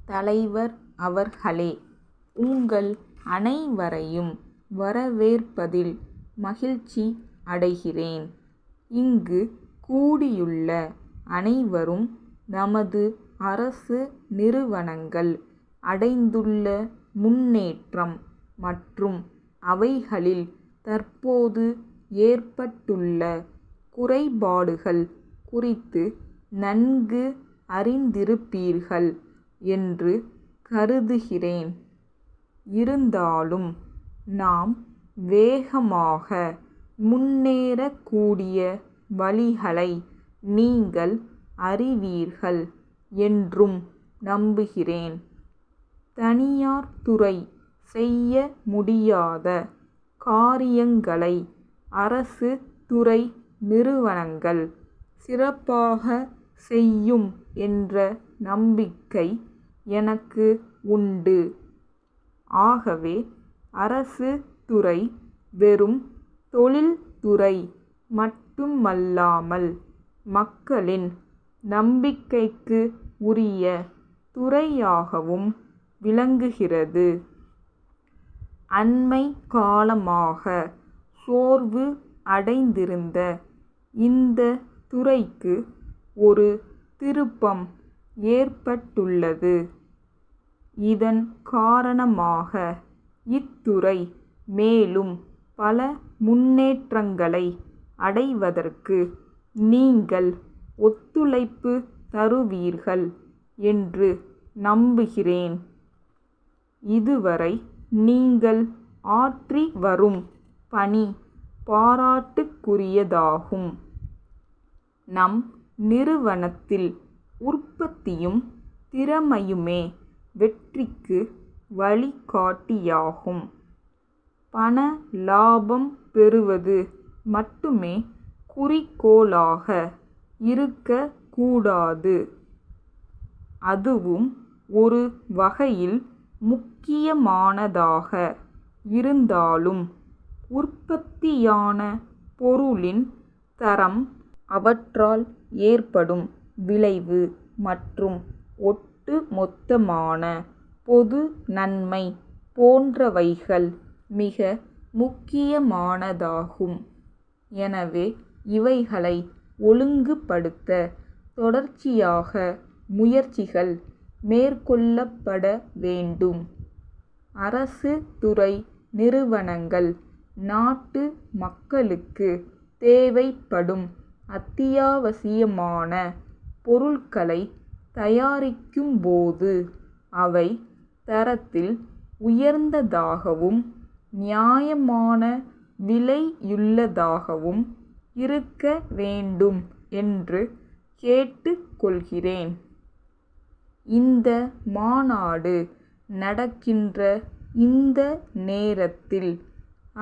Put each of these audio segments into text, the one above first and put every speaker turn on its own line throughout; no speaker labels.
தலைவர் அவர்களே, உங்கள் அனைவரையும் வரவேற்பதில் மகிழ்ச்சி அடைகிறேன். இங்கு கூடியுள்ள அனைவரும் நமது அரசு நிறுவனங்கள் அடைந்துள்ள முன்னேற்றம் மற்றும் அவைகளில் தற்போது ஏற்பட்டுள்ள குறைபாடுகள் குறித்து நன்கு அறிந்திருப்பீர்கள் என்று கருதுகிறேன். இருந்தாலும் நாம் வேகமாக முன்னேறக்கூடிய வழிகளை நீங்கள் அறிவீர்கள் என்றும் நம்புகிறேன். தனியார் துறை செய்ய முடியாத காரியங்களை அரசு துறை நிறுவனங்கள் சிறப்பாக செய்யும் என்ற நம்பிக்கை எனக்கு உண்டு. ஆகவே அரசு துறை வெறும் தொழில்துறை மட்டுமல்லாமல் மக்களின் நம்பிக்கைக்கு உரிய துறையாகவும் விளங்குகிறது. அண்மை காலமாக சோர்வு அடைந்திருந்த இந்த துறைக்கு ஒரு திருப்பம் ஏற்பட்டுள்ளது. இதன் காரணமாக இத்துறை மேலும் பல முன்னேற்றங்களை அடைவதற்கு நீங்கள் ஒத்துழைப்பு தருவீர்கள் என்று நம்புகிறேன். இதுவரை நீங்கள் ஆற்றி வரும் பணி பாராட்டுக்குரியதாகும். நம் நிறுவனத்தில் உற்பத்தியும் திறமையுமே வெற்றிக்கு வழிகாட்டியாகும். பண லாபம் பெறுவது மட்டுமே குறிக்கோளாக இருக்கக்கூடாது. அதுவும் ஒரு வகையில் முக்கியமானதாக இருந்தாலும் உற்பத்தியான பொருளின் தரம், அவற்றால் ஏற்படும் விளைவு மற்றும் ஒட்டுமொத்தமான பொது நன்மை போன்றவைகள் மிக முக்கியமானதாகும். எனவே இவைகளை ஒழுங்குபடுத்த தொடர்ச்சியாக முயற்சிகள் மேற்கொள்ளப்பட வேண்டும். அரசு துறை நிறுவனங்கள் நாட்டு மக்களுக்கு தேவைப்படும் அத்தியாவசியமான பொருட்களை தயாரிக்கும்போது அவை தரத்தில் உயர்ந்ததாகவும் நியாயமான விலையுள்ளதாகவும் இருக்க வேண்டும் என்று கேட்டுக்கொள்கிறேன். இந்த மாநாடு நடக்கின்ற இந்த நேரத்தில்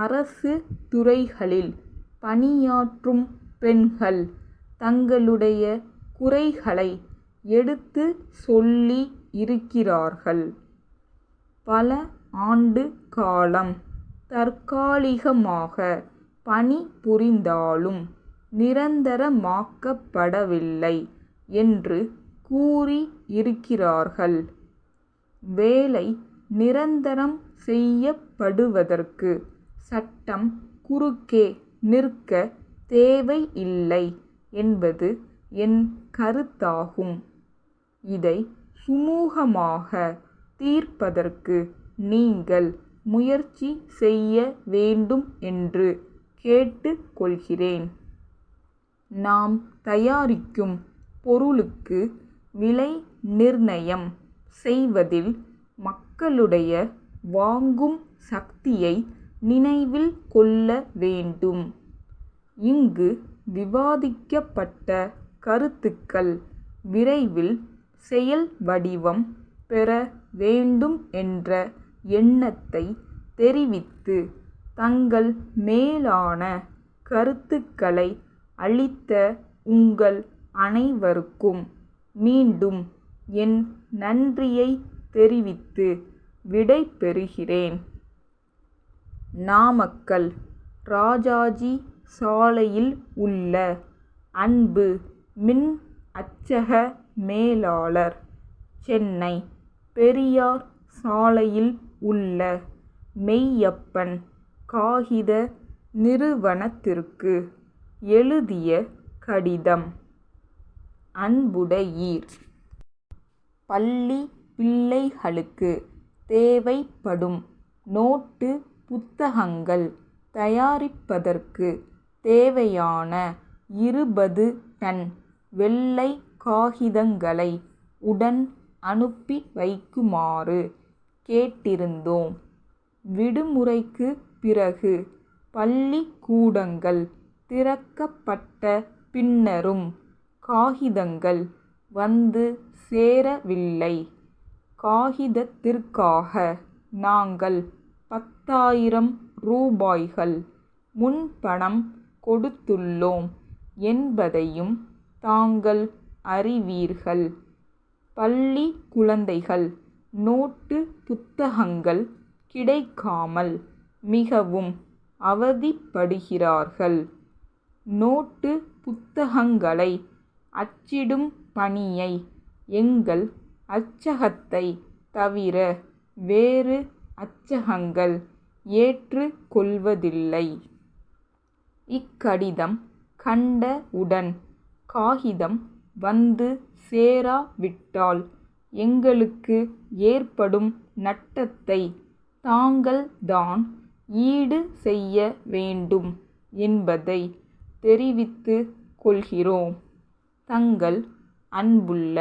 அரசு துறைகளில் பணியாற்றும் பெண்கள் தங்களுடைய குறைகளை எடுத்து சொல்லி இருக்கிறார்கள். பல ஆண்டு காலம் தற்காலிகமாக பணிபுரிந்தாலும் நிரந்தரமாக்கப்படவில்லை என்று கூறி இருக்கிறார்கள். வேலை நிரந்தரம் செய்யப்படுவதற்கு சட்டம் குறுக்கே நிற்க தேவையில்லை என்பது என் கருத்தாகும். இதை சுமூகமாக தீர்ப்பதற்கு நீங்கள் முயற்சி செய்ய வேண்டும் என்று கேட்டுக்கொள்கிறேன். நாம் தயாரிக்கும் பொருளுக்கு விலை நிர்ணயம் செய்வதில் மக்களுடைய வாங்கும் சக்தியை நினைவில் கொள்ள வேண்டும். இங்கு விவாதிக்கப்பட்ட கருத்துக்கள் விரைவில் செயல் வடிவம் பெற வேண்டும் என்ற எண்ணத்தை தெரிவித்து தங்கள் மேலான கருத்துக்களை அளித்த உங்கள் அனைவருக்கும் மீண்டும் என் நன்றியை தெரிவித்து விடை பெறுகிறேன். நாமக்கல் ராஜாஜி சாலையில் உள்ள அன்பு மின் அச்சக மேலாளர், சென்னை. பெரியார் சாலையில் உள்ள மெய்யப்பன் காகித நிறுவனத்திற்கு எழுதிய கடிதம். அன்புடையீர், பள்ளி பிள்ளைகளுக்கு தேவைப்படும் நோட்டு புத்தகங்கள் தயாரிப்பதற்கு தேவையான 20 டன் வெள்ளை காகிதங்களை உடன் அனுப்பி வைக்குமாறு கேட்டிருந்தோம். விடுமுறைக்கு பிறகு பள்ளிக்கூடங்கள் திறக்கப்பட்ட பின்னரும் காகிதங்கள் வந்து சேரவில்லை. காகிதத்திற்காக நாங்கள் 10,000 ரூபாய்கள் முன்பணம் கொடுத்துள்ளோம் என்பதையும் தாங்கள் அறிவீர்கள். பள்ளி குழந்தைகள் நோட்டு புத்தகங்கள் கிடைக்காமல் மிகவும் அவதிப்படுகிறார்கள். நோட்டு புத்தகங்களை அச்சிடும் பணியை எங்கள் அச்சகத்தை தவிர வேறு அச்சகங்கள் ஏற்றுக்கொள்வதில்லை. இக்கடிதம் கண்டவுடன் காகிதம் வந்து சேராவிட்டால் எங்களுக்கு ஏற்படும் நட்டத்தை தாங்கள்தான் ஈடு செய்ய வேண்டும் என்பதை தெரிவித்துக் கொள்கிறோம். தங்கள் அன்புள்ள